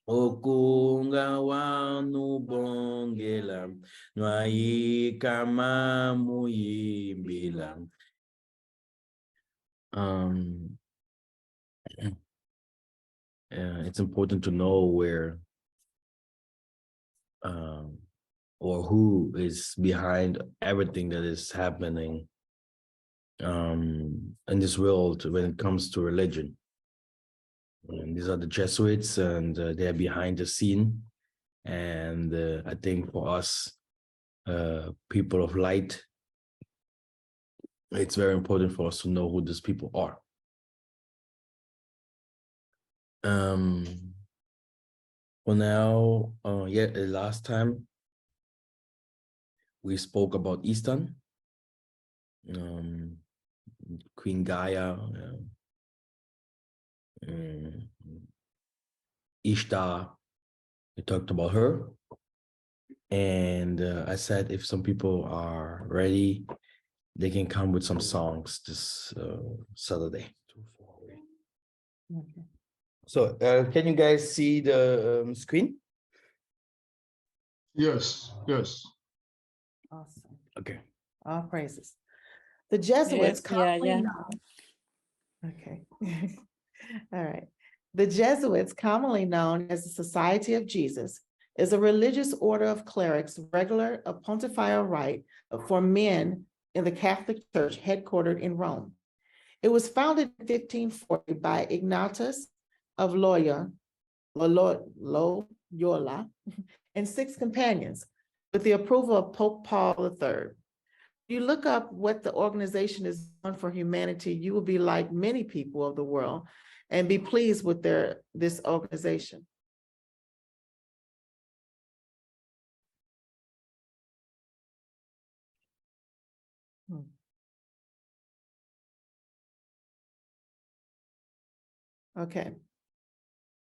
Okungawa bongela, nwai kama muyimbila. It's important to know where or who is behind everything that is happening in this world when it comes to religion. And these are the Jesuits, and they're behind the scene. And I think for us, people of light, it's very important for us to know who these people are. For now, last time we spoke about Eastern, Queen Gaia, Ishtar. We talked about her, and I said if some people are ready, they can come with some songs this Saturday. Okay. So can you guys see the screen? Yes, yes. Awesome. Okay. All praises. The Jesuits yeah. Okay. All right. The Jesuits, commonly known as the Society of Jesus, is a religious order of clerics regular of pontifical rite for men in the Catholic Church headquartered in Rome. It was founded in 1540 by Ignatius of Loyola and 6 companions with the approval of Pope Paul III. You look up what the organization is doing for humanity, you will be like many people of the world and be pleased with this organization. Okay.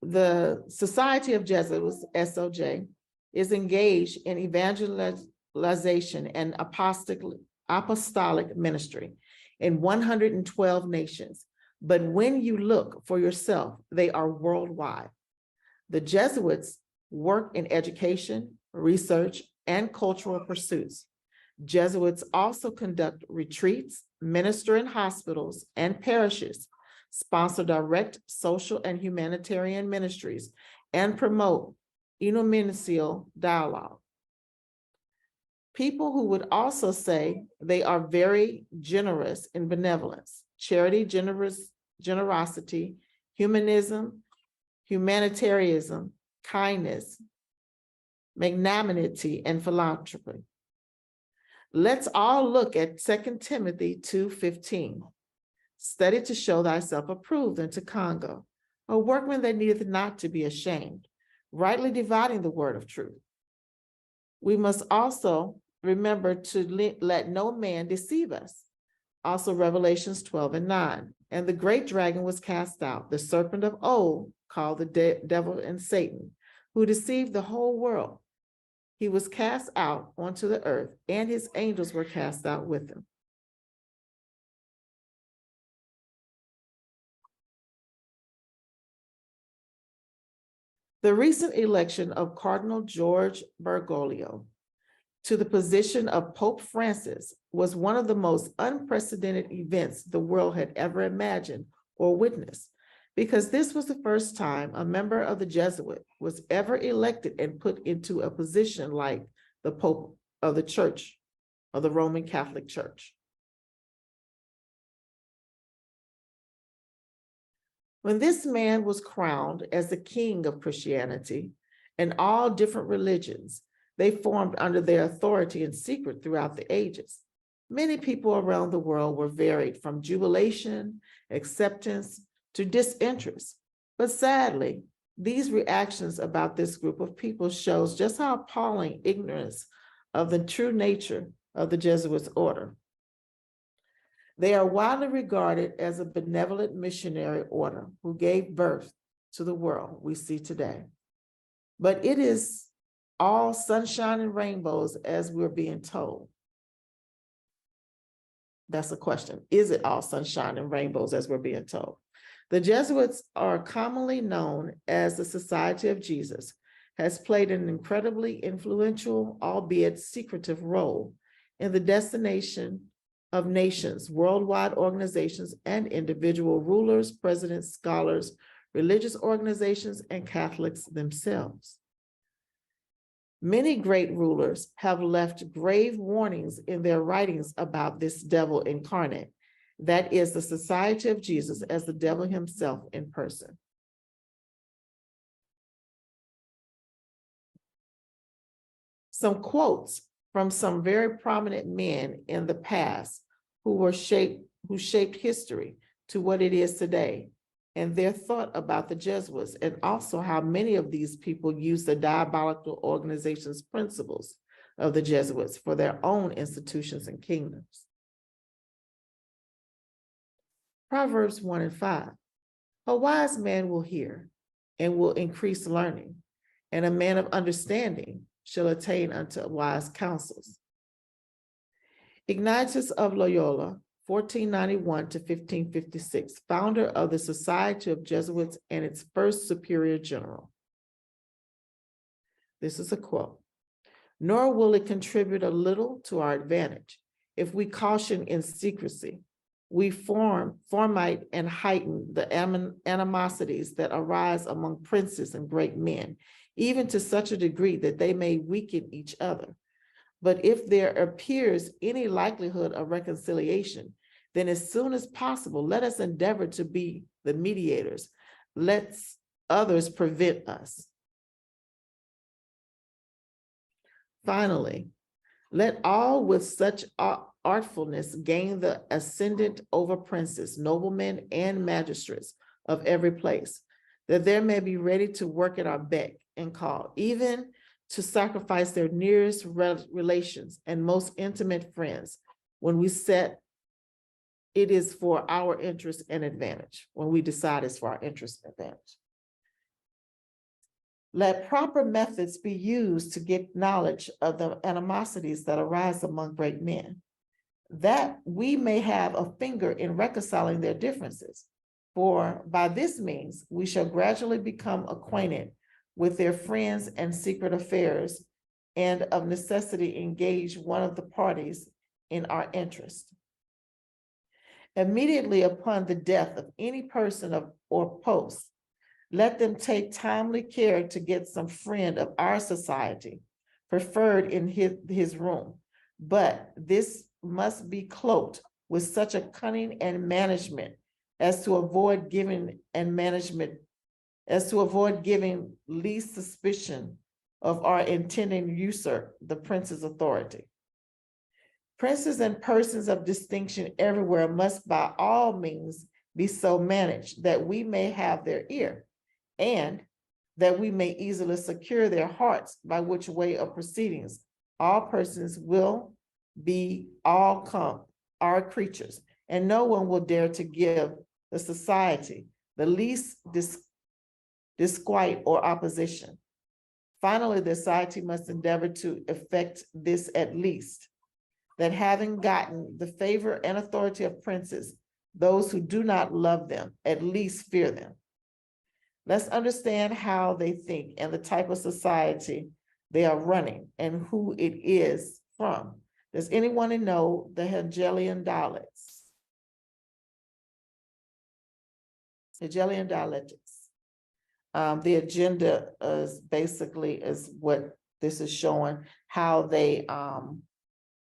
The Society of Jesuits, SOJ, is engaged in evangelization and apostolic ministry in 112 nations. But when you look for yourself, they are worldwide. The Jesuits work in education, research, and cultural pursuits. Jesuits also conduct retreats, minister in hospitals and parishes, sponsor direct social and humanitarian ministries, and promote interministerial dialogue. People who would also say they are very generous in benevolence, charity, generosity, humanism, humanitarianism, kindness, magnanimity, and philanthropy. Let's all look at 2 Timothy 2:15. Study to show thyself approved unto Congo, a workman that needeth not to be ashamed, rightly dividing the word of truth. We must also remember to let no man deceive us. Also Revelations 12:9. And the great dragon was cast out, the serpent of old, called the devil and Satan, who deceived the whole world. He was cast out onto the earth, and his angels were cast out with him. The recent election of Cardinal George Bergoglio to the position of Pope Francis was one of the most unprecedented events the world had ever imagined or witnessed, because this was the first time a member of the Jesuit was ever elected and put into a position like the Pope of the Church, of the Roman Catholic Church. When this man was crowned as the king of Christianity and all different religions, they formed under their authority in secret throughout the ages. Many people around the world were varied from jubilation, acceptance, to disinterest. But sadly, these reactions about this group of people shows just how appalling ignorance of the true nature of the Jesuits order. They are widely regarded as a benevolent missionary order who gave birth to the world we see today. But it is all sunshine and rainbows as we're being told. That's a question. Is it all sunshine and rainbows as we're being told? The Jesuits are commonly known as the Society of Jesus, has played an incredibly influential, albeit secretive role in the destination of nations, worldwide organizations, and individual rulers, presidents, scholars, religious organizations, and Catholics themselves. Many great rulers have left grave warnings in their writings about this devil incarnate, that is the Society of Jesus as the devil himself in person. Some quotes from some very prominent men in the past who shaped history to what it is today, and their thought about the Jesuits, and also how many of these people use the diabolical organization's principles of the Jesuits for their own institutions and kingdoms. Proverbs 1 and 5. A wise man will hear and will increase learning, and a man of understanding shall attain unto wise counsels. Ignatius of Loyola, 1491 to 1556, founder of the Society of Jesuits and its first superior general. This is a quote. Nor will it contribute a little to our advantage if we caution in secrecy. We formate and heighten the animosities that arise among princes and great men, even to such a degree that they may weaken each other. But if there appears any likelihood of reconciliation, then as soon as possible, let us endeavor to be the mediators. Let others prevent us. Finally, let all with such artfulness gain the ascendant over princes, noblemen, and magistrates of every place, that there may be ready to work at our beck and call, even to sacrifice their nearest relations and most intimate friends when we set it is for our interest and advantage, when we decide it's for our interest and advantage. Let proper methods be used to get knowledge of the animosities that arise among great men, that we may have a finger in reconciling their differences. For by this means, we shall gradually become acquainted with their friends and secret affairs, and of necessity engage one of the parties in our interest. Immediately upon the death of any person or post, let them take timely care to get some friend of our society preferred in his room. But this must be cloaked with such a cunning and management as to avoid giving least suspicion of our intending usurp the prince's authority. Princes and persons of distinction everywhere must by all means be so managed that we may have their ear, and that we may easily secure their hearts, by which way of proceedings all persons will be all our creatures, and no one will dare to give the society the least disquiet or opposition. Finally, the society must endeavor to effect this at least, that having gotten the favor and authority of princes, those who do not love them at least fear them. Let's understand how they think and the type of society they are running and who it is from. Does anyone know the Hegelian dialects? Hegelian dialectics. The agenda is basically what this is showing, how they,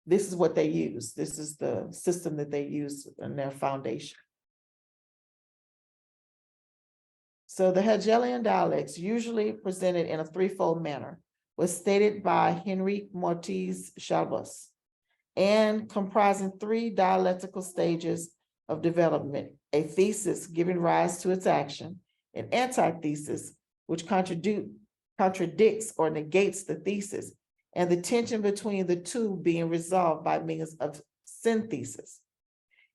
this is what they use. This is the system that they use in their foundation. So the Hegelian dialects, usually presented in a threefold manner, was stated by Henri Mortiz Chabas, and comprising three dialectical stages of development: a thesis giving rise to its action, an antithesis, which contradicts or negates the thesis, and the tension between the two being resolved by means of synthesis.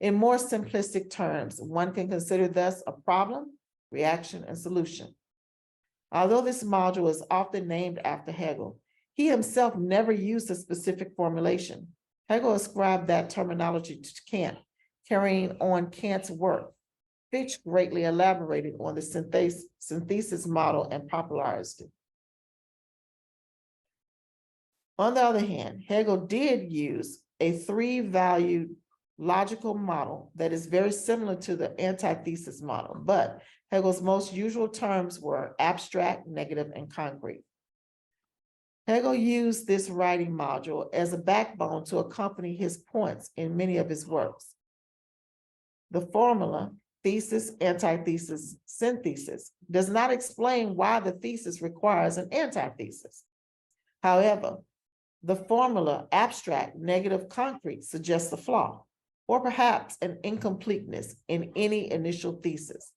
In more simplistic terms, one can consider thus a problem, reaction, and solution. Although this module is often named after Hegel, he himself never used a specific formulation. Hegel ascribed that terminology to Kant, carrying on Kant's work. Fitch greatly elaborated on the synthesis model and popularized it. On the other hand, Hegel did use a three-valued logical model that is very similar to the antithesis model, but Hegel's most usual terms were abstract, negative, and concrete. Hegel used this writing module as a backbone to accompany his points in many of his works. The formula, thesis, antithesis, synthesis, does not explain why the thesis requires an antithesis. However, the formula, abstract, negative, concrete, suggests a flaw, or perhaps an incompleteness in any initial thesis.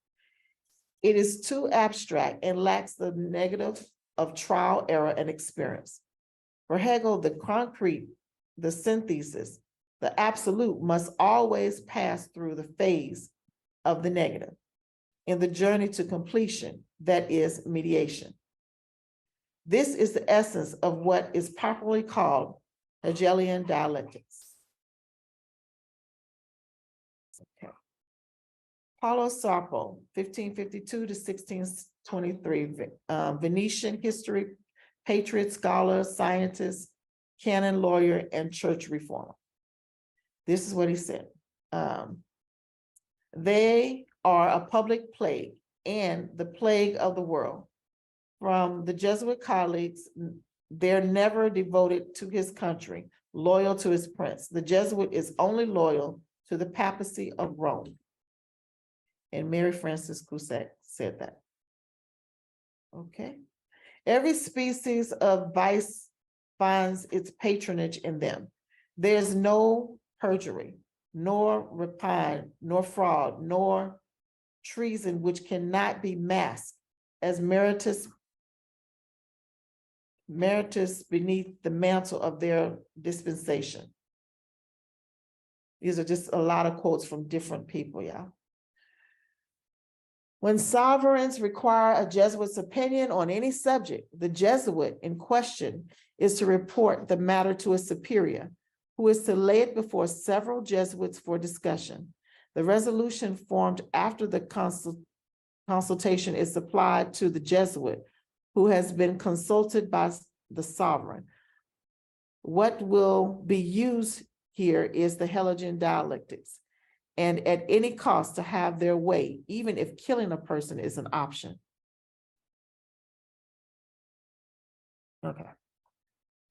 It is too abstract and lacks the negative of trial, error, and experience. For Hegel, the concrete, the synthesis, the absolute must always pass through the phase of the negative in the journey to completion, that is mediation. This is the essence of what is popularly called Hegelian dialectics. Okay. Paulo Sarpo, 1552 to 1623, Venetian history, patriot, scholar, scientist, canon lawyer, and church reformer. This is what he said. They are a public plague and the plague of the world. From the Jesuit colleagues, they're never devoted to his country, loyal to his prince. The Jesuit is only loyal to the papacy of Rome. And Mary Frances Cusack said that. Okay. Every species of vice finds its patronage in them. There's no perjury, nor rapine, nor fraud, nor treason which cannot be masked as meritorious beneath the mantle of their dispensation. These are just a lot of quotes from different people, y'all. When sovereigns require a Jesuit's opinion on any subject, the Jesuit in question is to report the matter to a superior, who is to lay it before several Jesuits for discussion. The resolution formed after the consultation is supplied to the Jesuit, who has been consulted by the sovereign. What will be used here is the Hegelian dialectics, and at any cost to have their way, even if killing a person is an option. Okay.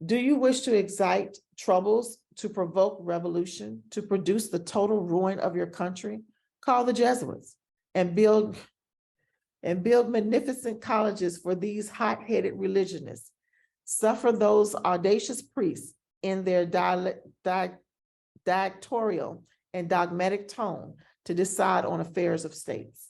Do you wish to excite troubles, to provoke revolution, to produce the total ruin of your country? Call the Jesuits and build magnificent colleges for these hot-headed religionists. Suffer those audacious priests in their dictatorial and dogmatic tone to decide on affairs of states.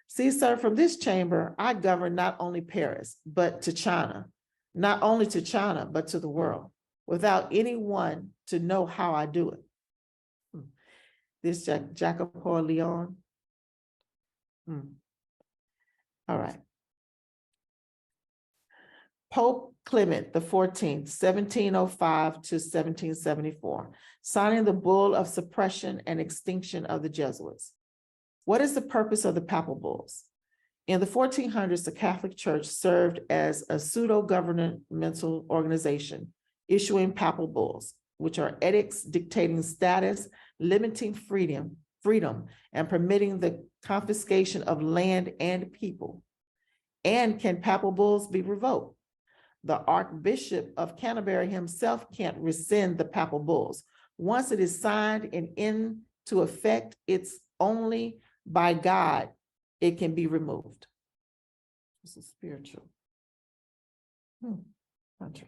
See, sir, from this chamber, I govern not only Paris, but to China, not only to China, but to the world, without anyone to know how I do it. This Jacopo Leon. All right. Pope Clement XIV, 1705 to 1774, signing the bull of suppression and extinction of the Jesuits. What is the purpose of the papal bulls? In the 1400s, the Catholic Church served as a pseudo-governmental organization, issuing papal bulls, which are edicts dictating status, limiting freedom, and permitting the confiscation of land and people. And can papal bulls be revoked? The Archbishop of Canterbury himself can't rescind the papal bulls. Once it is signed and into effect, it's only by God it can be removed. This is spiritual. Okay.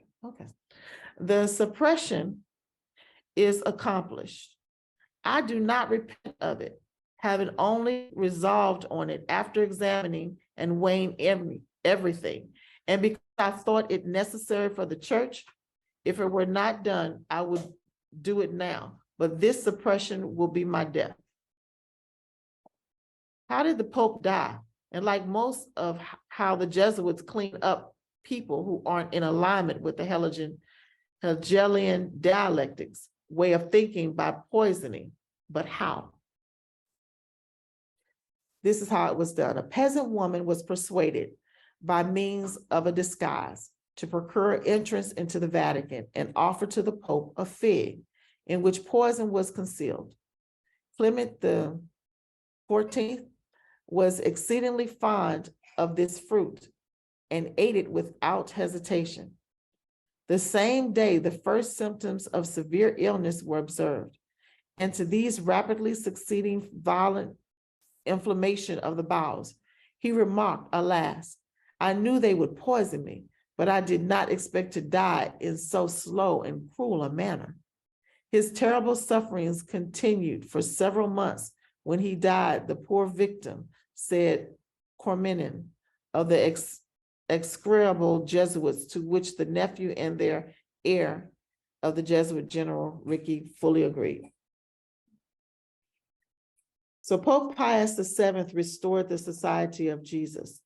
The suppression is accomplished. I do not repent of it, having only resolved on it after examining and weighing everything. And because I thought it necessary for the church, if it were not done, I would do it now. But this suppression will be my death. How did the Pope die? And like most of how the Jesuits clean up people who aren't in alignment with the Hegelian dialectics way of thinking by poisoning, but how? This is how it was done. A peasant woman was persuaded by means of a disguise to procure entrance into the Vatican and offer to the Pope a fig in which poison was concealed. Clement the 14th was exceedingly fond of this fruit and ate it without hesitation. The same day, the first symptoms of severe illness were observed, and to these rapidly succeeding violent inflammation of the bowels, he remarked, "Alas, I knew they would poison me, but I did not expect to die in so slow and cruel a manner." His terrible sufferings continued for several months. When he died, the poor victim, said Cormenin, of the execrable Jesuits, to which the nephew and their heir of the Jesuit General Ricky fully agreed. So Pope Pius VII restored the Society of Jesus.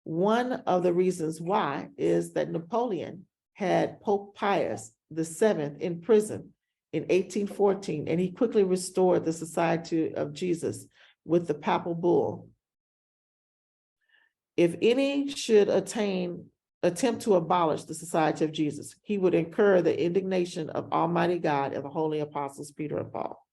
One of the reasons why is that Napoleon had Pope Pius VII in prison in 1814, and he quickly restored the Society of Jesus with the papal bull. If any should attempt to abolish the Society of Jesus, he would incur the indignation of Almighty God and the holy apostles Peter and Paul.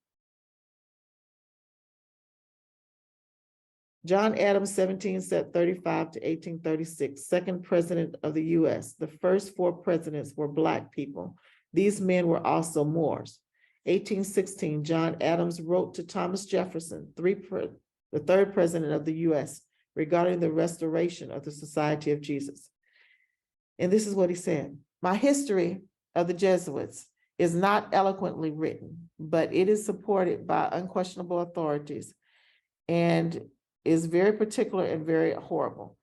John Adams, 1735 to 1836, second president of the US. The first 4 presidents were Black people. These men were also Moors. 1816, John Adams wrote to Thomas Jefferson, the third president of the US, regarding the restoration of the Society of Jesus. And this is what he said: "My history of the Jesuits is not eloquently written, but it is supported by unquestionable authorities and is very particular and very horrible.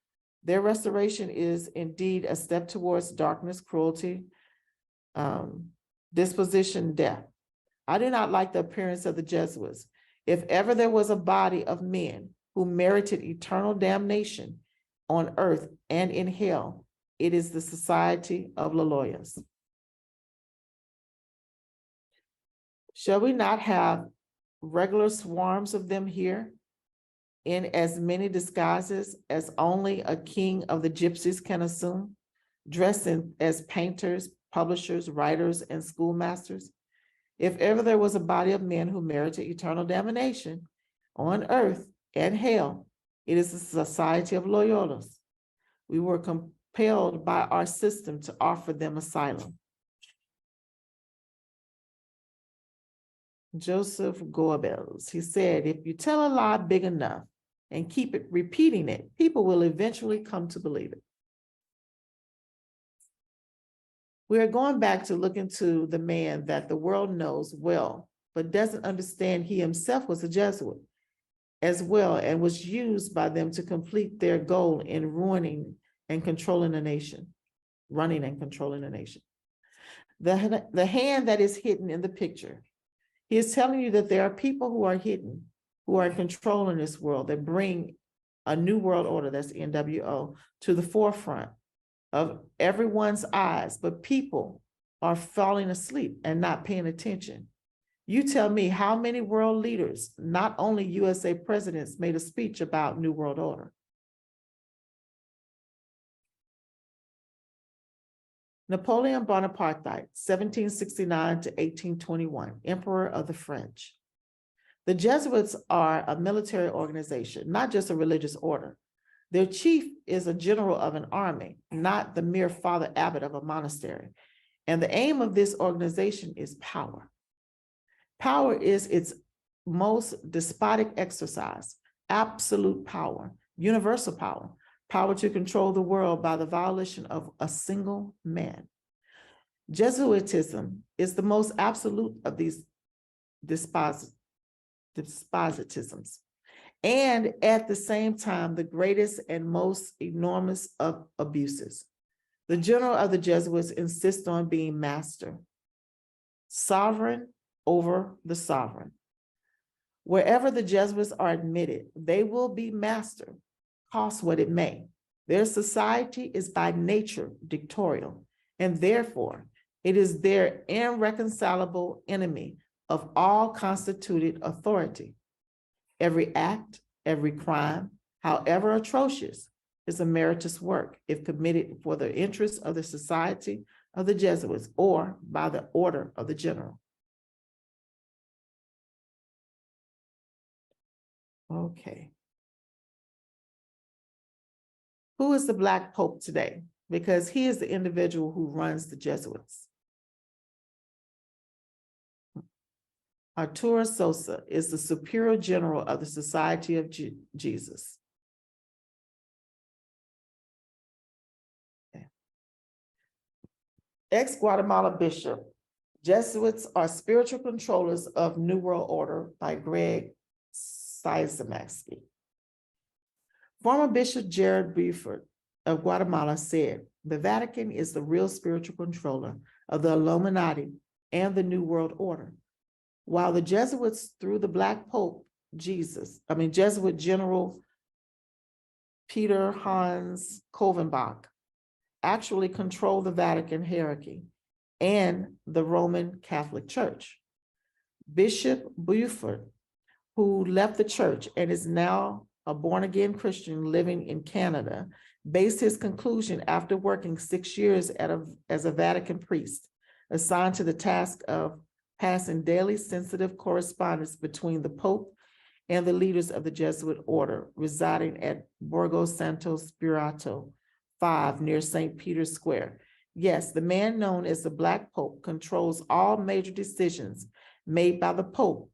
Their restoration is indeed a step towards darkness, cruelty, disposition, death. I do not like the appearance of the Jesuits. If ever there was a body of men who merited eternal damnation on earth and in hell, it is the Society of Loyolas. Shall we not have regular swarms of them here, in as many disguises as only a king of the gypsies can assume, dressed as painters, publishers, writers, and schoolmasters? If ever there was a body of men who merited eternal damnation on earth and hell, it is the Society of Loyolas. We were compelled by our system to offer them asylum." Joseph Goebbels, he said, "If you tell a lie big enough and keep repeating it, people will eventually come to believe it." We are going back to look into the man that the world knows well, but doesn't understand he himself was a Jesuit as well, and was used by them to complete their goal in running and controlling a nation. The hand that is hidden in the picture. He is telling you that there are people who are hidden, who are controlling this world, that bring a new world order, that's NWO, to the forefront of everyone's eyes, but people are falling asleep and not paying attention. You tell me how many world leaders, not only USA presidents, made a speech about New World Order. Napoleon Bonaparte, 1769 to 1821, Emperor of the French. The Jesuits are a military organization, not just a religious order. Their chief is a general of an army, not the mere father abbot of a monastery. And the aim of this organization is power. Power is its most despotic exercise, absolute power, universal power, power to control the world by the violation of a single man. Jesuitism is the most absolute of these despotisms, and at the same time, the greatest and most enormous of abuses. The general of the Jesuits insists on being master, sovereign over the sovereign. Wherever the Jesuits are admitted, they will be master, cost what it may. Their society is by nature dictatorial, and therefore it is their irreconcilable enemy of all constituted authority. Every act, Every crime, however atrocious, is a meritorious work if committed for the interests of the Society of the Jesuits or by the order of the general. Okay. Who is the Black Pope today? Because he is the individual who runs the Jesuits. Arturo Sosa is the Superior General of the Society of Jesus. Okay. Ex-Guatemala Bishop, Jesuits are spiritual controllers of New World Order by Greg Sizemaxky. Former Bishop Jared Buford of Guatemala said, the Vatican is the real spiritual controller of the Illuminati and the New World Order. While the Jesuits, through the Black Pope Jesuit General Peter Hans Kovenbach, actually control the Vatican hierarchy and the Roman Catholic Church. Bishop Buford, who left the church and is now a born-again Christian living in Canada, based his conclusion after working 6 years as a Vatican priest, assigned to the task of passing daily sensitive correspondence between the Pope and the leaders of the Jesuit order, residing at Borgo Santo Spirito 5 near St. Peter's Square. Yes, the man known as the Black Pope controls all major decisions made by the Pope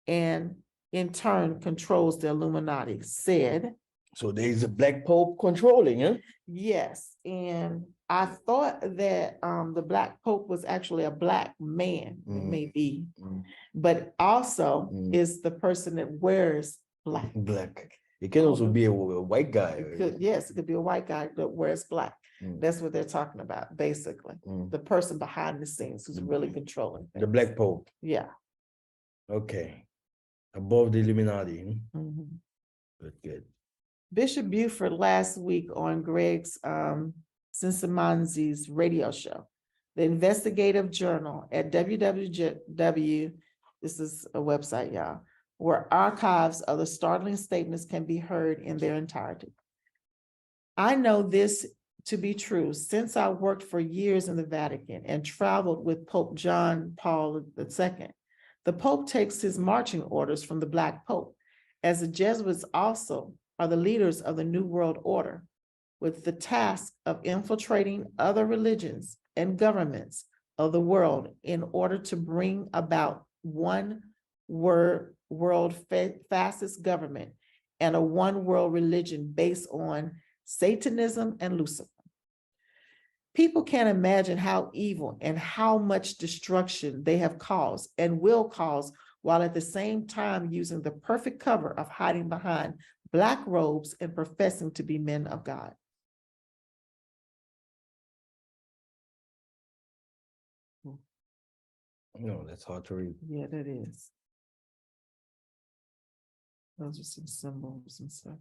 and in turn controls the Illuminati, said. So there's a Black Pope controlling, huh? Yes, and I thought that the Black Pope was actually a Black man, it may be, but also is the person that wears black. Black. It can also be a white guy. Yes, it could be a white guy that wears black. That's what they're talking about, basically. The person behind the scenes who's really controlling things. The Black Pope. Yeah. Okay. Above the Illuminati. Good. Bishop Buford last week on Greg's Cinsamanzi's radio show, the investigative journal at www, this is a website, y'all, where archives of the startling statements can be heard in their entirety. I know this to be true since I worked for years in the Vatican and traveled with Pope John Paul II. The Pope takes his marching orders from the Black Pope, as the Jesuits also are the leaders of the New World Order, with the task of infiltrating other religions and governments of the world in order to bring about one world fascist government and a one world religion based on Satanism and Lucifer. People can't imagine how evil and how much destruction they have caused and will cause, while at the same time using the perfect cover of hiding behind Black robes and professing to be men of God. No, that's hard to read. Yeah, that is. Those are some symbols and stuff.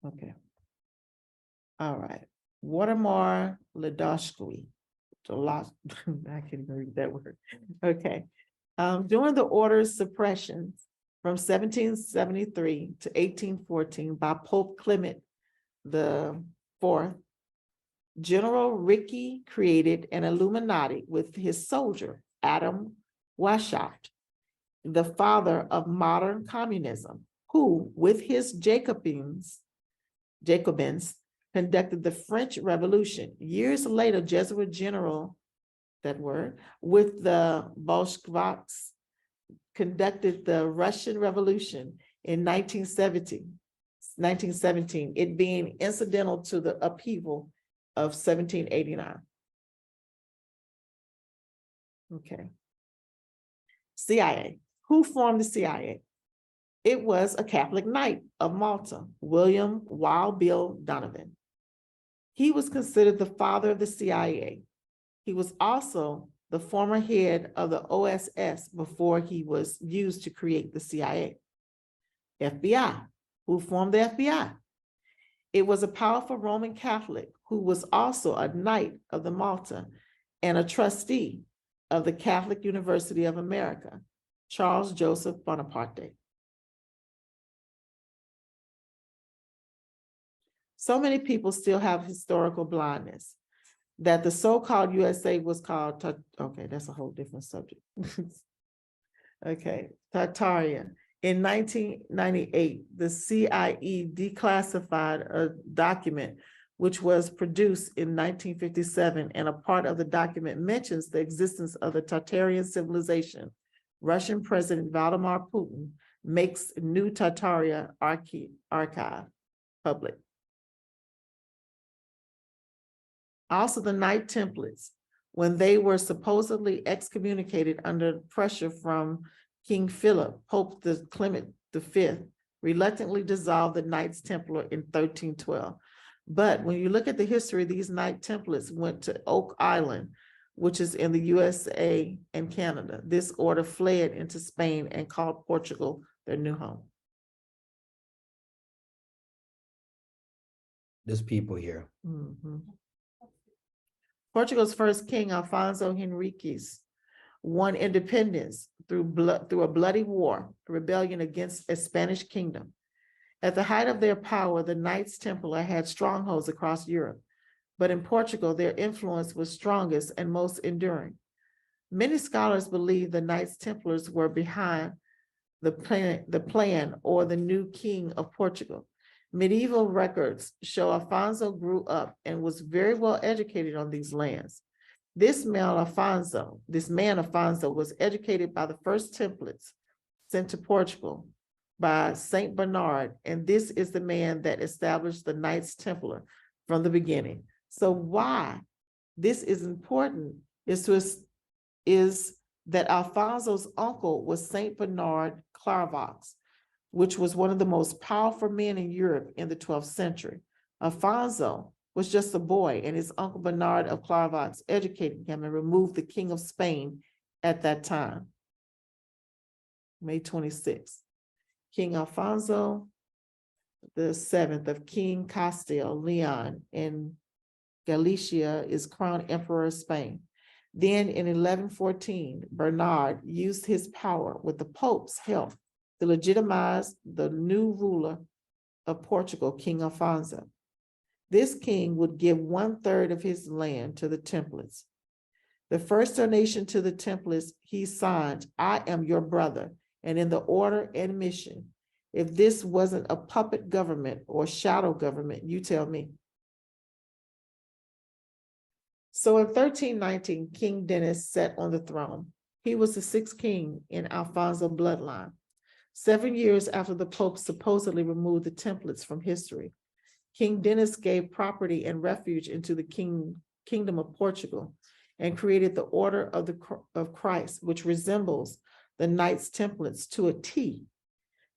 Okay. All right. Watermar Ladoshkwi. I can't even read that word. Okay. During the order's suppressions from 1773 to 1814 by Pope Clement IV, General Ricky created an Illuminati with his soldier, Adam Weishaupt, the father of modern communism, who, with his Jacobins, conducted the French Revolution. Years later, Jesuit general, with the Bolsheviks, conducted the Russian Revolution in 1917, it being incidental to the upheaval of 1789. Okay. CIA. Who formed the CIA? It was a Catholic knight of Malta, William Wild Bill Donovan. He was considered the father of the CIA. He was also the former head of the OSS before he was used to create the CIA. FBI. Who formed the FBI? It was a powerful Roman Catholic who was also a knight of the Malta and a trustee of the Catholic University of America, Charles Joseph Bonaparte. So many people still have historical blindness that the so-called USA was called, okay, that's a whole different subject. Okay, Tartaria. In 1998, the CIE declassified a document which was produced in 1957, and a part of the document mentions the existence of the Tartarian civilization. Russian President Vladimir Putin makes new Tartaria archive public. Also, the Knight Templates, when they were supposedly excommunicated under pressure from King Philip, Pope Clement V, reluctantly dissolved the Knights Templar in 1312. But when you look at the history, these Knight Templates went to Oak Island, which is in the USA and Canada. This order fled into Spain and called Portugal their new home. There's people here. Mm-hmm. Portugal's first king, Alfonso Henriques, won independence through a bloody war, a rebellion against a Spanish kingdom. At the height of their power, the Knights Templar had strongholds across Europe, but in Portugal, their influence was strongest and most enduring. Many scholars believe the Knights Templars were behind the plan or the new king of Portugal. Medieval records show Alfonso grew up and was very well educated on these lands. This man Alfonso was educated by the first Templates sent to Portugal by Saint Bernard, and this is the man that established the Knights Templar from the beginning. So why this is important is that Alfonso's uncle was Saint Bernard Clairvaux, which was one of the most powerful men in Europe in the 12th century. Alfonso was just a boy, and his uncle Bernard of Clairvaux educated him and removed the King of Spain at that time. May 26th. King Alfonso the Seventh of King Castile, Leon in Galicia is crowned Emperor of Spain. Then in 1114, Bernard used his power with the Pope's help to legitimize the new ruler of Portugal, King Alfonso. This king would give 1/3 of his land to the Templates. The first donation to the Templates, he signed, "I am your brother," and in the order and mission. If this wasn't a puppet government or shadow government, you tell me. So in 1319, King Dennis sat on the throne. He was the 6th king in Alfonso bloodline. 7 years after the Pope supposedly removed the Templates from history, King Dennis gave property and refuge into the kingdom of Portugal and created the Order of Christ, which resembles the Knights Templates to a T.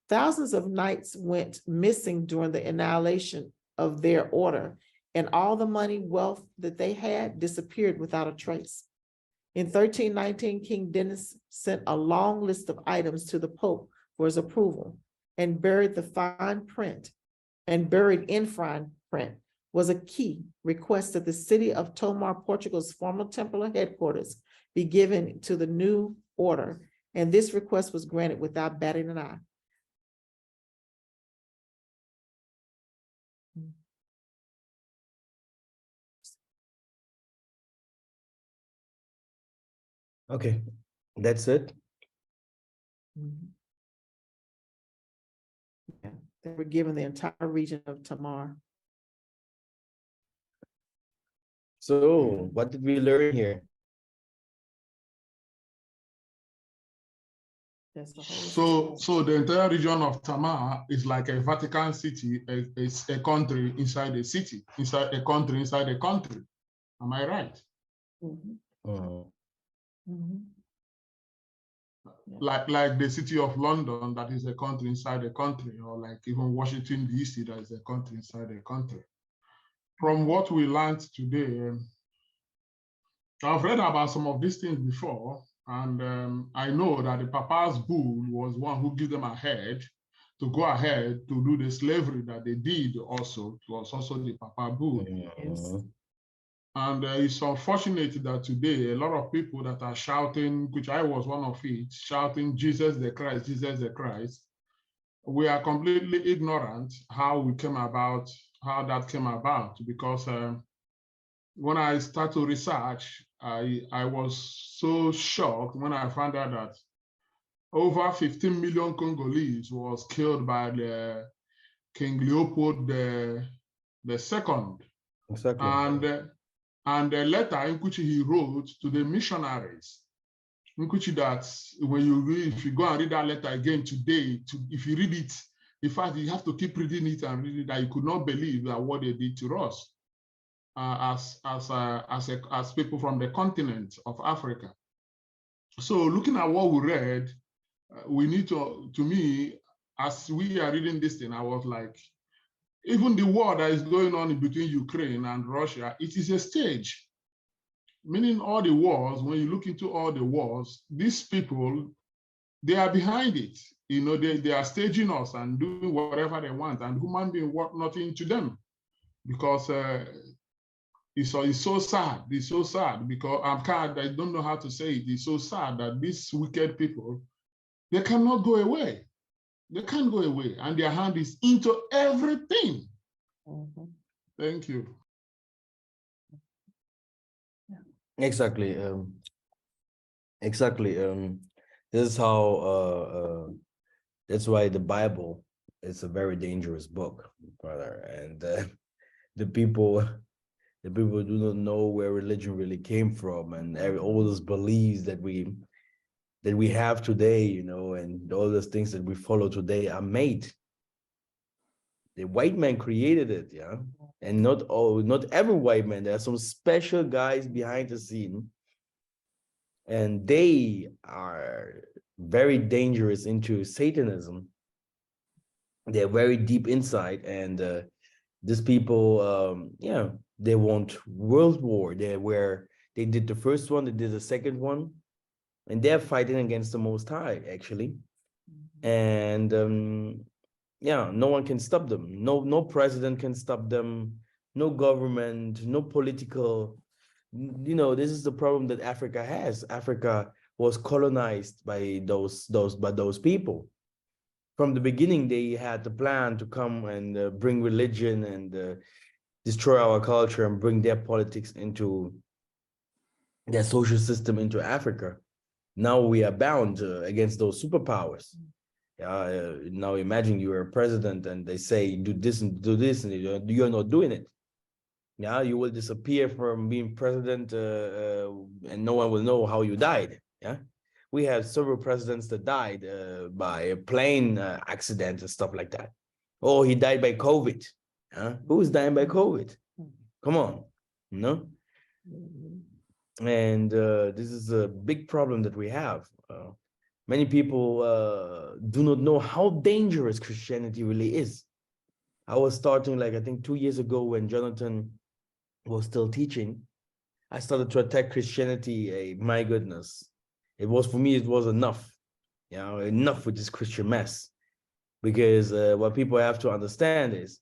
Thousands of knights went missing during the annihilation of their order, and all the money, wealth that they had disappeared without a trace. In 1319, King Dennis sent a long list of items to the Pope for his approval, and buried in fine print was a key request that the city of Tomar, Portugal's former Templar headquarters, be given to the new order, and this request was granted without batting an eye. Okay, that's it. Yeah, they were given the entire region of Tamar. So what did we learn here? That's the whole So the entire region of Tamar is like a Vatican City, it's a country inside a city, inside a country inside a country. Am I right? Like the city of London, that is a country inside a country, or like even Washington, D.C., that is a country inside a country. From what we learned today, I've read about some of these things before, and I know that the Papa's bull was one who gave them ahead to go ahead to do the slavery that they did also. It was also the Papa bull. Yes. And it's unfortunate that today, a lot of people that are shouting, which I was one of it, shouting, Jesus the Christ, Jesus the Christ. We are completely ignorant how we came about how that came about, because when I started to research, I was so shocked when I found out that over 15 million Congolese was killed by the King Leopold the Second. Exactly. And the letter in which he wrote to the missionaries, in which that when you read, if you go and read that letter again today, if you read it, in fact, you have to keep reading it and reading that you could not believe that what they did to us as people from the continent of Africa. So looking at what we read, we need to me, as we are reading this thing, I was like, even the war that is going on in between Ukraine and Russia, it is a stage. Meaning all the wars, when you look into all the wars, these people, they are behind it. You know, they are staging us and doing whatever they want, and human being want nothing to them, because it's so sad. It's so sad because I don't know how to say it. It's so sad that these wicked people, they cannot go away. They can't go away, and their hand is into everything. Mhm. Thank you. Exactly. Exactly. This is how. That's why the Bible is a very dangerous book, brother. And the people, the people do not know where religion really came from, and all those beliefs that we have today, you know, and all those things that we follow today are made. The white man created it, yeah, and not every white man. There are some special guys behind the scene, and they are very dangerous into Satanism. They're very deep inside, and these people, yeah, they want world war. They did the first one, they did the second one, and they're fighting against the Most High, actually. And yeah, no one can stop them. No president can stop them. No government, no political. You know, this is the problem that Africa has. Africa was colonized by those people. From the beginning, they had the plan to come and bring religion and destroy our culture and bring their politics into their social system into Africa. Now we are bound against those superpowers. Now imagine you are a president and they say do this and do this, and you're not doing it. Yeah, you will disappear from being president, and no one will know how you died. Yeah, we have several presidents that died by a plane accident and stuff like that. Oh, he died by COVID. Huh? Who is dying by COVID? Come on, no. And this is a big problem that we have. Many people do not know how dangerous Christianity really is. I was starting, like, I think 2 years ago when Jonathan was still teaching, I started to attack Christianity. My goodness, it was, for me, it was enough. You know, enough with this Christian mess. Because what people have to understand is,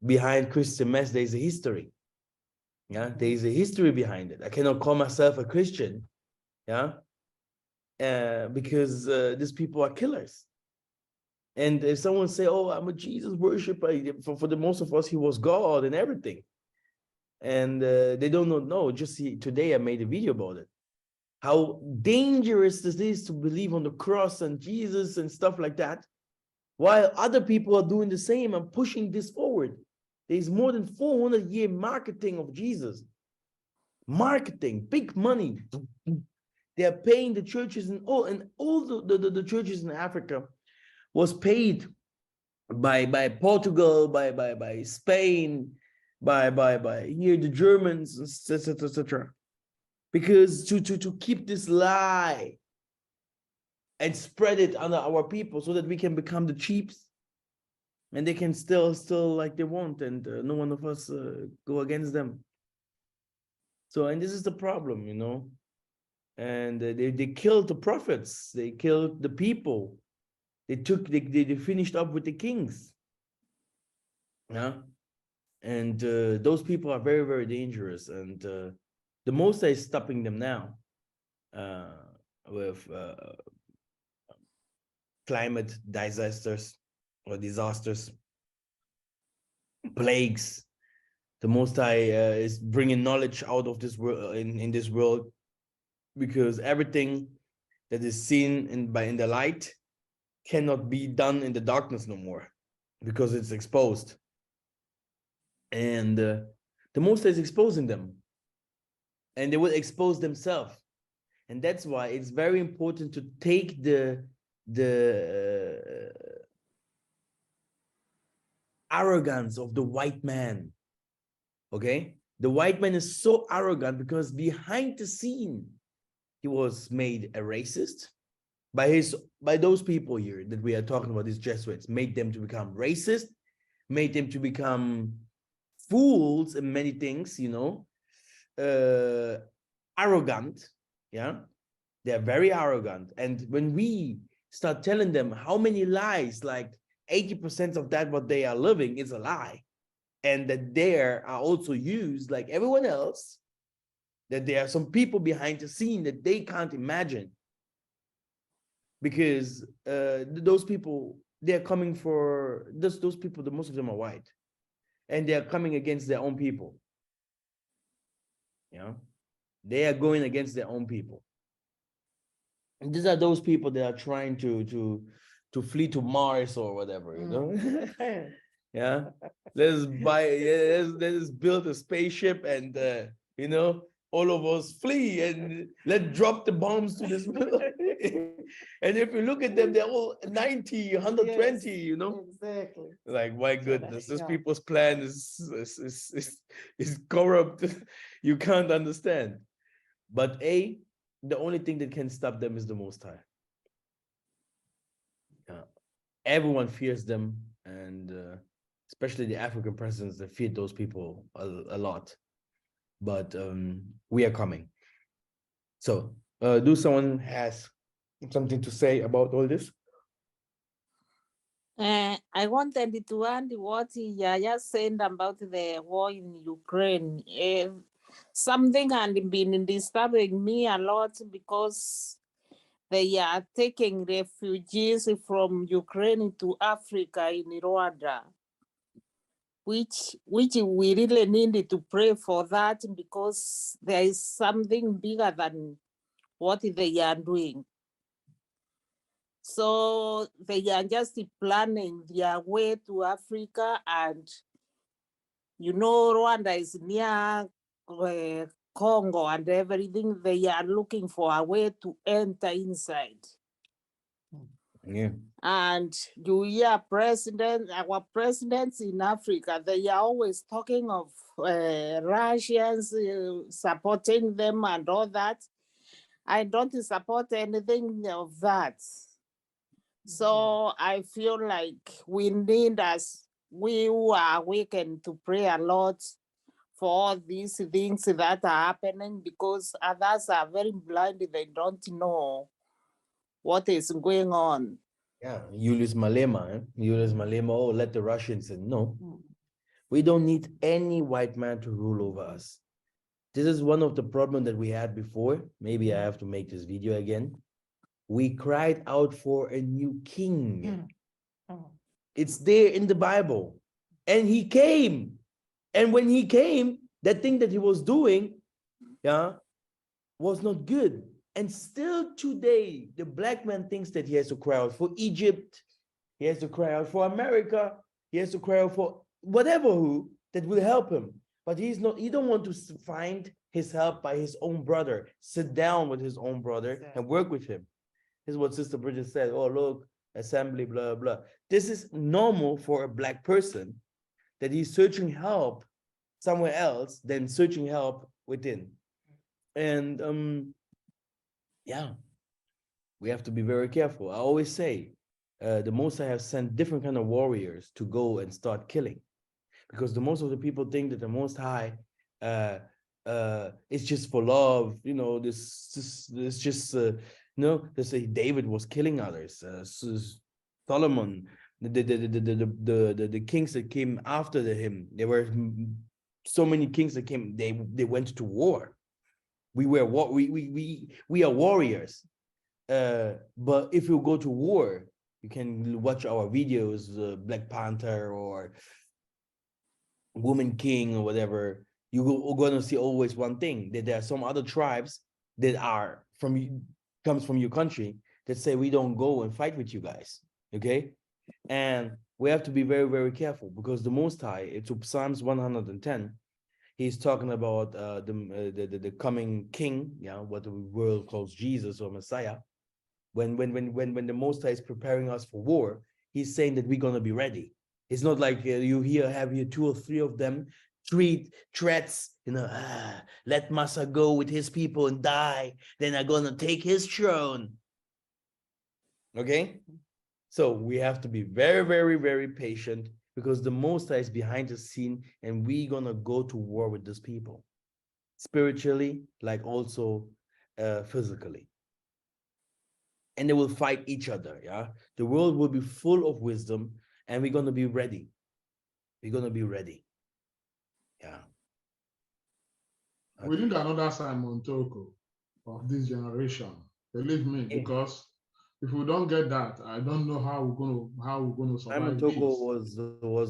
behind Christian mess, there's a history. Yeah, there's a history behind it. I cannot call myself a Christian, yeah, because these people are killers. And if someone say, "Oh, I'm a Jesus worshiper," for the most of us, he was God and everything. And they don't know. Just today I made a video about it. How dangerous this is to believe on the cross and Jesus and stuff like that, while other people are doing the same and pushing this forward. There's more than 400-year marketing of Jesus. Marketing, big money. They are paying the churches, and all the churches in Africa was paid by Portugal, by Spain, by here the Germans, etc., etc. Because to keep this lie and spread it under our people, so that we can become the chiefs, and they can still like they want, and no one of us go against them. So, and this is the problem, you know. And they killed the prophets, they killed the people, they finished up with the kings. Yeah. And those people are very, very dangerous. And the most is stopping them now with climate disasters or disasters. plagues. The Most High is bringing knowledge out of this world in this world, because everything that is seen in the light cannot be done in the darkness no more, because it's exposed. And the Most High is exposing them, and they will expose themselves. And that's why it's very important to take the arrogance of the white man. Okay, the white man is so arrogant because behind the scene he was made a racist by those people here that we are talking about. These Jesuits made them to become racist, made them to become fools in many things, you know, arrogant. Yeah, they're very arrogant. And when we start telling them how many lies, like 80% of that what they are living is a lie, and that there are also used like everyone else, that there are some people behind the scene that they can't imagine, because those people, they're coming for those people, the most of them are white, and they are coming against their own people. You know, they are going against their own people. And these are those people that are trying to flee to Mars or whatever, you know. Yeah, let's build a spaceship, and you know, all of us flee and let's drop the bombs to this. And if you look at them, they're all 90, 120, Yes, you know. exactly. Like, my goodness, this Yeah. people's plan is corrupt. You can't understand. But the only thing that can stop them is the Most High. Everyone fears them, and especially the African presidents, that fear those people a lot. But we are coming. So, do someone has something to say about all this? I wanted to add what Yaya said about the war in Ukraine. Something had been disturbing me a lot, because they are taking refugees from Ukraine to Africa in Rwanda, which we really need to pray for that, because there is something bigger than what they are doing. So they are just planning their way to Africa, and you know, Rwanda is near Congo and everything. They are looking for a way to enter inside. Yeah. And you hear our presidents in Africa, they are always talking of Russians supporting them and all that. I don't support anything of that. So I feel like we need, as we who are awakened, to pray a lot for all these things that are happening, because others are very blind. They don't know what is going on. Yeah, Julius Malema, Julius Malema, oh, let the Russians in. No, we don't need any white man to rule over us. This is one of the problems that we had before. Maybe I have to make this video again. We cried out for a new king. It's there in the Bible. And he came. And when he came, that thing that he was doing, yeah, was not good. And still today, the black man thinks that he has to cry out for Egypt. He has to cry out for America. He has to cry out for whatever who that will help him. But he don't want to find his help by his own brother. Sit down with his own brother and work with him. This is what Sister Bridget said. Oh, look, assembly, blah, blah. This is normal for a black person, that he's searching help somewhere else than searching help within. And yeah, we have to be very careful. I always say, the Most High have sent different kind of warriors to go and start killing, because the most of the people think that the Most High it's just for love. You know, this just no. They say David was killing others. Solomon, the kings that came after him, there were so many kings that came. They went to war. We are warriors. But if you go to war, you can watch our videos, Black Panther or woman king or whatever, you're going to see always one thing, that there are some other tribes that are comes from your country that say, we don't go and fight with you guys. Okay. And we have to be very, very careful, because the Most High, it's Psalms 110, he's talking about the coming king, yeah, what the world calls Jesus or Messiah. When the Most High is preparing us for war, he's saying that we're going to be ready. It's not like you have here 2 or 3 of them threats, let Massa go with his people and die, then I'm going to take his throne. Okay? So we have to be very, very, very patient, because the Most High is behind the scene, and we're going to go to war with these people, spiritually, like also physically. And they will fight each other, yeah? The world will be full of wisdom, and we're going to be ready. We're going to be ready. Yeah. We need another Simon Toko of this generation. Believe me, Yeah. because if we don't get that, I don't know how we're gonna Simon survive Toko this.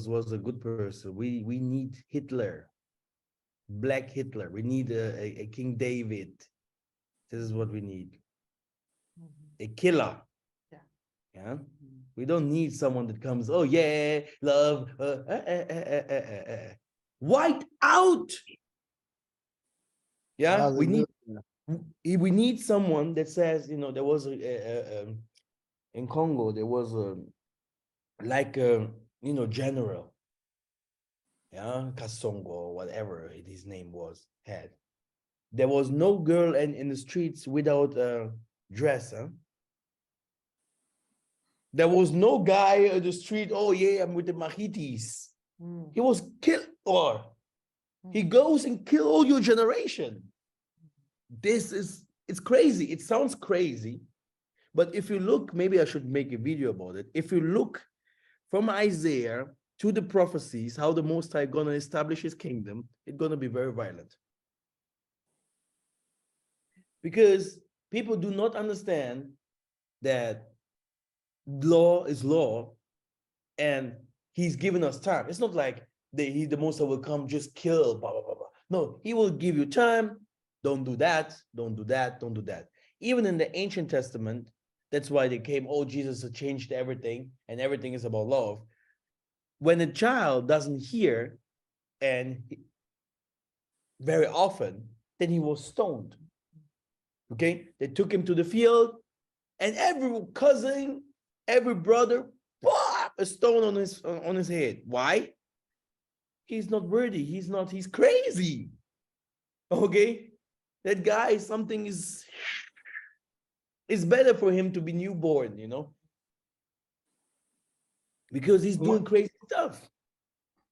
was a good person. We need Hitler, Black Hitler. We need a King David. This is what we need. A killer. Yeah. We don't need someone that comes, oh yeah, love, white out. Yeah, we need someone that says, there was in Congo, there was general, yeah, Kasongo or whatever his name was, had. There was no girl in the streets without a dress, huh? There was no guy on the street, oh yeah, I'm with the Mahitis. He was killed, or he goes and kill all your generation. It's crazy. It sounds crazy, but if you look, maybe I should make a video about it. If you look from Isaiah to the prophecies, how the Most High gonna establish his kingdom, it's gonna be very violent. Because people do not understand that law is law, and he's given us time. It's not like the Most High will come just kill, blah, blah, blah, blah. No, he will give you time. Don't do that, don't do that, don't do that. Even in the Ancient Testament, that's why they came, oh, Jesus has changed everything, and everything is about love. When a child doesn't hear, and very often, then he was stoned. Okay, they took him to the field, and every cousin, every brother, pop, a stone on his head. Why? He's not worthy. He's crazy. Okay, that guy, something is better for him to be newborn, because he's doing crazy stuff.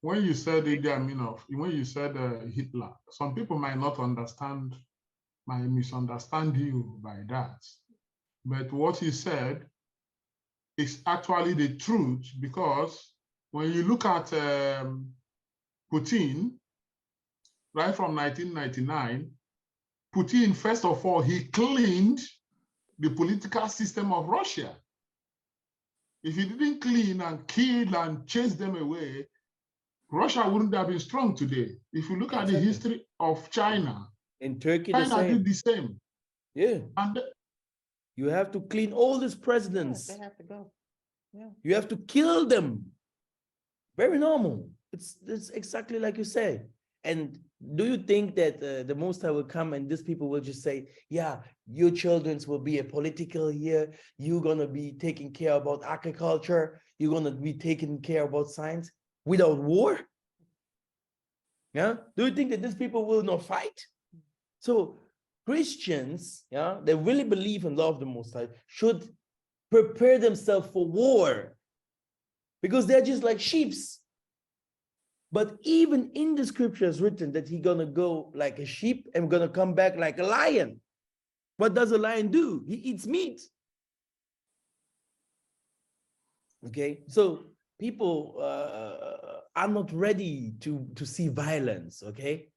When you said Idi Amin, when you said Hitler, some people might not understand, might misunderstand you by that. But what you said is actually the truth, because when you look at Putin, right from 1999, Putin, first of all, he cleaned the political system of Russia. If he didn't clean and kill and chase them away, Russia wouldn't have been strong today. If you look at the history of China, in Turkey, China did the same. Yeah. And you have to clean all these presidents. They have to go. Yeah. You have to kill them. Very normal. It's exactly like you say. And do you think that the Most High will come and these people will just say, yeah, your children will be a political here. You're going to be taking care about agriculture. You're going to be taking care about science without war? Yeah. Do you think that these people will not fight? So Christians, yeah, they really believe and love the Most High, should prepare themselves for war, because they're just like sheeps. But even in the scriptures written that he's gonna go like a sheep and gonna come back like a lion. What does a lion do? He eats meat. Okay, so people are not ready to see violence. Okay,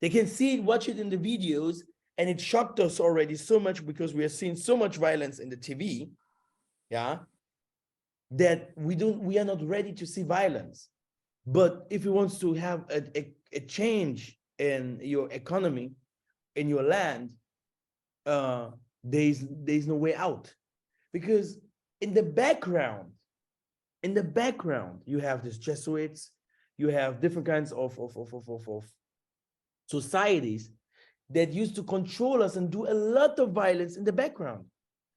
they can see it, watch it in the videos, and it shocked us already so much because we are seeing so much violence in the TV. Yeah, that we are not ready to see violence. But if you want to have a change in your economy, in your land, there's no way out. Because in the background, you have these Jesuits, you have different kinds of societies that used to control us and do a lot of violence in the background.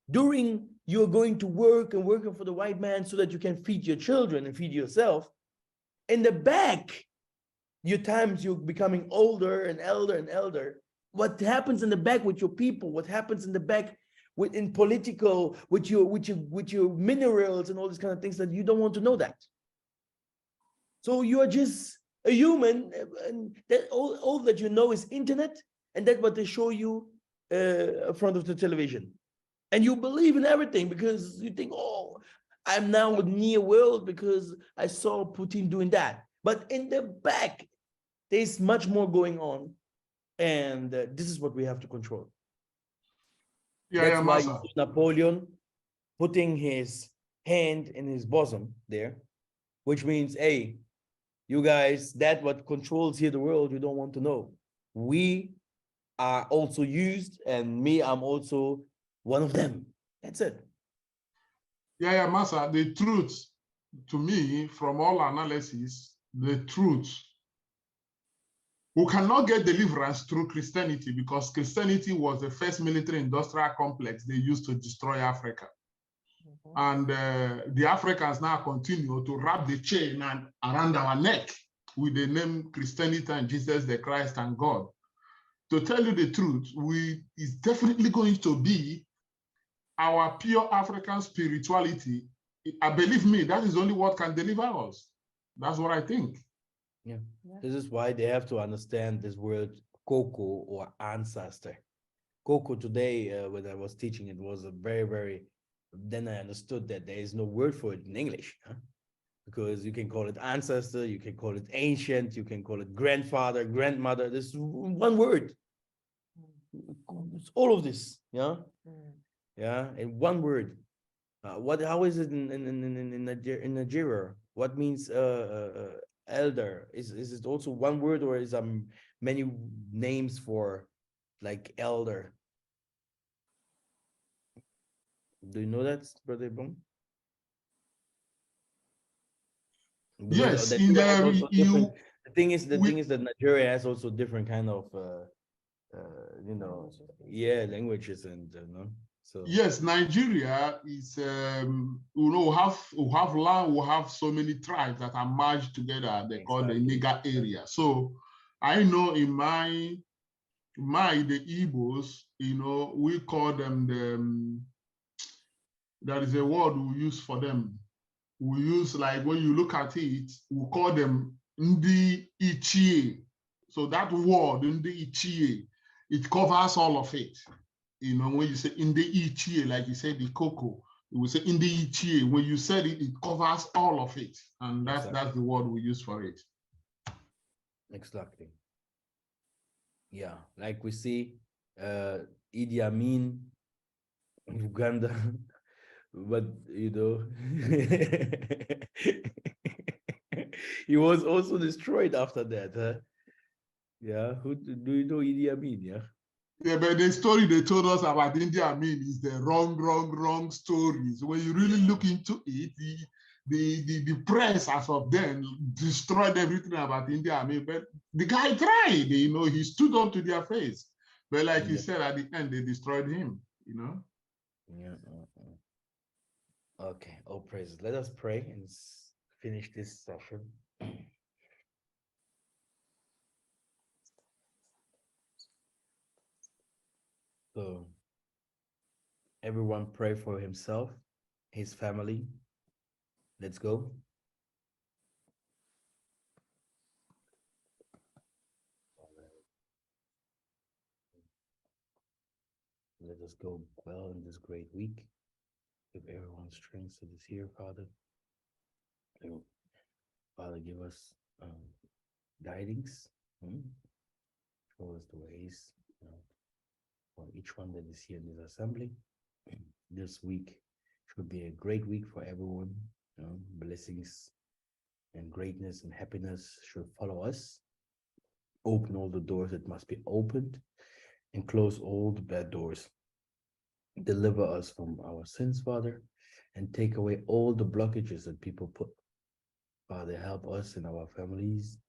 During you're going to work and working for the white man so that you can feed your children and feed yourself. In the back, you're becoming older and elder. What happens in the back with your people? What happens in the back in political, with your minerals and all these kind of things that you don't want to know that. So you are just a human, and that all that you know is internet, and that's what they show you in front of the television. And you believe in everything because you think, oh, I'm now with near world because I saw Putin doing that. But in the back, there's much more going on. And this is what we have to control. That's why you see Napoleon putting his hand in his bosom there, which means, hey, you guys, that what controls here the world, you don't want to know. We are also used, and me, I'm also one of them. That's it. Yeah, Massa, the truth, to me, from all analysis, the truth, we cannot get deliverance through Christianity because Christianity was the first military industrial complex they used to destroy Africa. And the Africans now continue to wrap the chain around our neck with the name Christianity and Jesus the Christ and God. To tell you the truth, it's definitely going to be our pure African spirituality. I believe me, that is only what can deliver us. That's what I think. Yeah. This is why they have to understand this word Koko or ancestor. Koko today, when I was teaching, it was a very, then I understood that there is no word for it in English. Huh? Because you can call it ancestor, you can call it ancient, you can call it grandfather, grandmother. This is one word. It's all of this, yeah? Yeah, in one word. How is it in Nigeria? What means elder? Is it also one word, or is many names for like elder? Do you know that, Brother Boom? Yes, The in the thing is that Nigeria has also different kind of languages and so yes, Nigeria is we have land, we have so many tribes that are merged together. They call the Niger area. So I know in the Igbos, we call them there is a word we use for them. We use, like, when you look at it, we call them Ndi Ichie. So that word, Ndi Ichie, it covers all of it. When you say Ndi Ichie, like you said, the cocoa, you will say Ndi Ichie. When you said it, it covers all of it. And that's the word we use for it. Exactly. Yeah, like we see Idi Amin in Uganda, but he was also destroyed after that, huh? Yeah, do you know Idi Amin? Yeah. Yeah, but the story they told us about Idi Amin is the wrong stories. When you really look into it, the press as of then destroyed everything about Idi Amin. But the guy tried, he stood up to their face. But like you said, at the end, they destroyed him, Yeah. Okay, all praise. Let us pray and finish this session. So everyone pray for himself, his family. Let's go. Let us go well in this great week. Give everyone strength to this year, Father. Father, give us guidings. Show us the ways for each one that is here in this assembly. This week should be a great week for everyone. Blessings and greatness and happiness should follow us. Open all the doors that must be opened and close all the bad doors. Deliver us from our sins, Father, and take away all the blockages that people put. Father, help us in our families.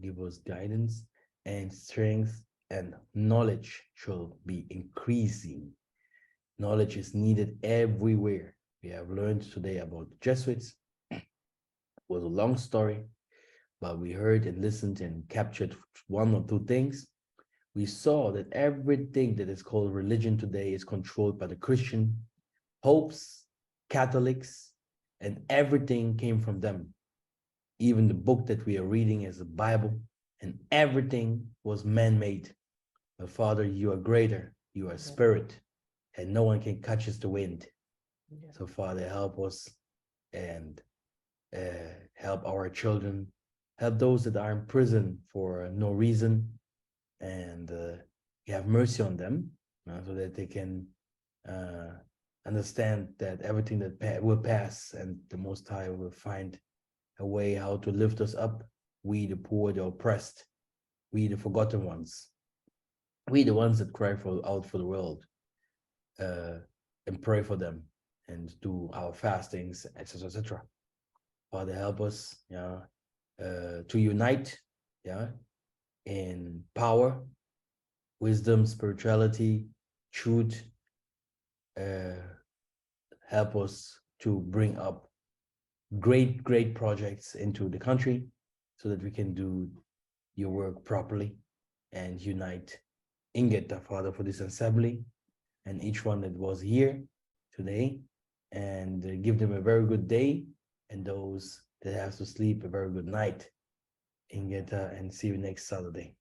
Give us guidance and strength, and knowledge shall be increasing. Knowledge is needed everywhere. We have learned today about the Jesuits. It was a long story, but we heard and listened and captured one or two things. We saw that everything that is called religion today is controlled by the Christian popes, Catholics, and everything came from them. Even the book that we are reading is the Bible, and everything was man-made. But Father, you are greater, you are spirit, and no one can catch us the wind. Yeah. So Father, help us and help our children, help those that are in prison for no reason, and have mercy on them, so that they can understand that everything that will pass, and the Most High will find a way how to lift us up. We, the poor, the oppressed, we, the forgotten ones, we, the ones that cry out for the world, and pray for them and do our fastings, etc., etc. Father, help us, to unite, in power, wisdom, spirituality, truth. Help us to bring up great projects into the country so that we can do your work properly and unite Ingeta, Father, for this assembly and each one that was here today, and give them a very good day, and those that have to sleep a very good night. Ingeta, and see you next Saturday.